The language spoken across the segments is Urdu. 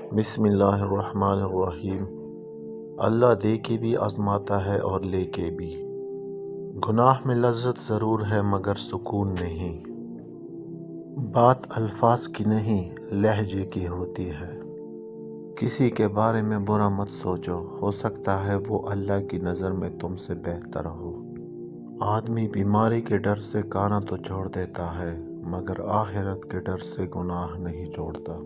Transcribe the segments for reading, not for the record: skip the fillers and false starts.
بسم اللہ الرحمن الرحیم۔ اللہ دے کے بھی آزماتا ہے اور لے کے بھی۔ گناہ میں لذت ضرور ہے مگر سکون نہیں۔ بات الفاظ کی نہیں لہجے کی ہوتی ہے۔ کسی کے بارے میں برا مت سوچو، ہو سکتا ہے وہ اللہ کی نظر میں تم سے بہتر ہو۔ آدمی بیماری کے ڈر سے کھانا تو چھوڑ دیتا ہے مگر آخرت کے ڈر سے گناہ نہیں چھوڑتا۔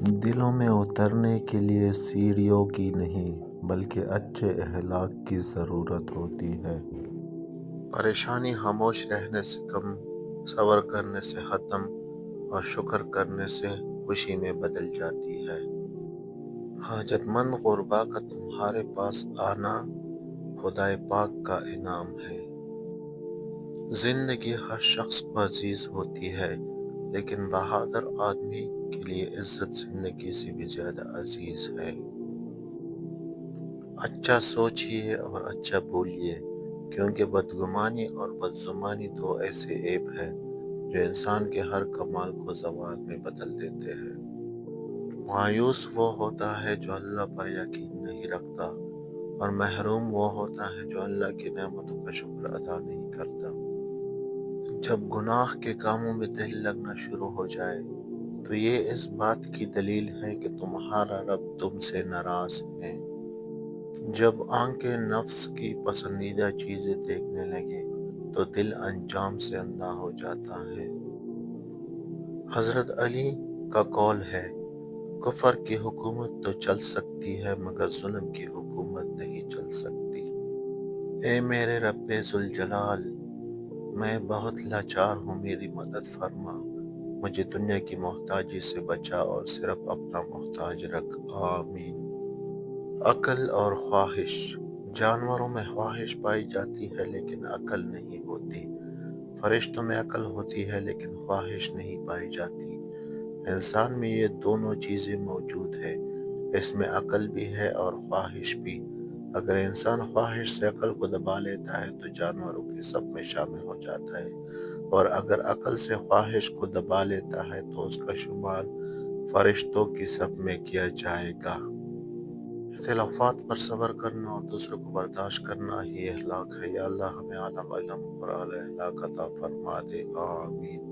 دلوں میں اترنے کے لیے سیڑھیوں کی نہیں بلکہ اچھے اخلاق کی ضرورت ہوتی ہے۔ پریشانی خاموش رہنے سے کم، صبر کرنے سے ختم اور شکر کرنے سے خوشی میں بدل جاتی ہے۔ حاجت مند غربا کا تمہارے پاس آنا خدائے پاک کا انعام ہے۔ زندگی ہر شخص کو عزیز ہوتی ہے لیکن بہادر آدمی کے لیے عزت زندگی سے بھی زیادہ عزیز ہے۔ اچھا سوچئے اور اچھا بولیے، کیونکہ بدگمانی اور بدزبانی دو ایسے عیب ہیں جو انسان کے ہر کمال کو زوال میں بدل دیتے ہیں۔ مایوس وہ ہوتا ہے جو اللہ پر یقین نہیں رکھتا، اور محروم وہ ہوتا ہے جو اللہ کی نعمتوں کا شکر ادا نہیں کرتا۔ جب گناہ کے کاموں میں دل لگنا شروع ہو جائے تو یہ اس بات کی دلیل ہے کہ تمہارا رب تم سے ناراض ہے۔ جب آنکھیں نفس کی پسندیدہ چیزیں دیکھنے لگے تو دل انجام سے اندھا ہو جاتا ہے۔ حضرت علی کا قول ہے، کفر کی حکومت تو چل سکتی ہے مگر ظلم کی حکومت نہیں چل سکتی۔ اے میرے رب ذوالجلال، میں بہت لاچار ہوں، میری مدد فرما، مجھے دنیا کی محتاجی سے بچا اور صرف اپنا محتاج رکھ، آمین۔ عقل اور خواہش۔ جانوروں میں خواہش پائی جاتی ہے لیکن عقل نہیں ہوتی۔ فرشتوں میں عقل ہوتی ہے لیکن خواہش نہیں پائی جاتی۔ انسان میں یہ دونوں چیزیں موجود ہیں، اس میں عقل بھی ہے اور خواہش بھی۔ اگر انسان خواہش سے عقل کو دبا لیتا ہے تو جانوروں کے سب میں شامل ہو جاتا ہے، اور اگر عقل سے خواہش کو دبا لیتا ہے تو اس کا شمار فرشتوں کی سب میں کیا جائے گا۔ اختلافات پر صبر کرنا اور دوسروں کو برداشت کرنا ہی اخلاق ہے۔ یا اللہ ہمیں اعلیٰ علم اور اعلیٰ اخلاق عطا فرما دے، آمین۔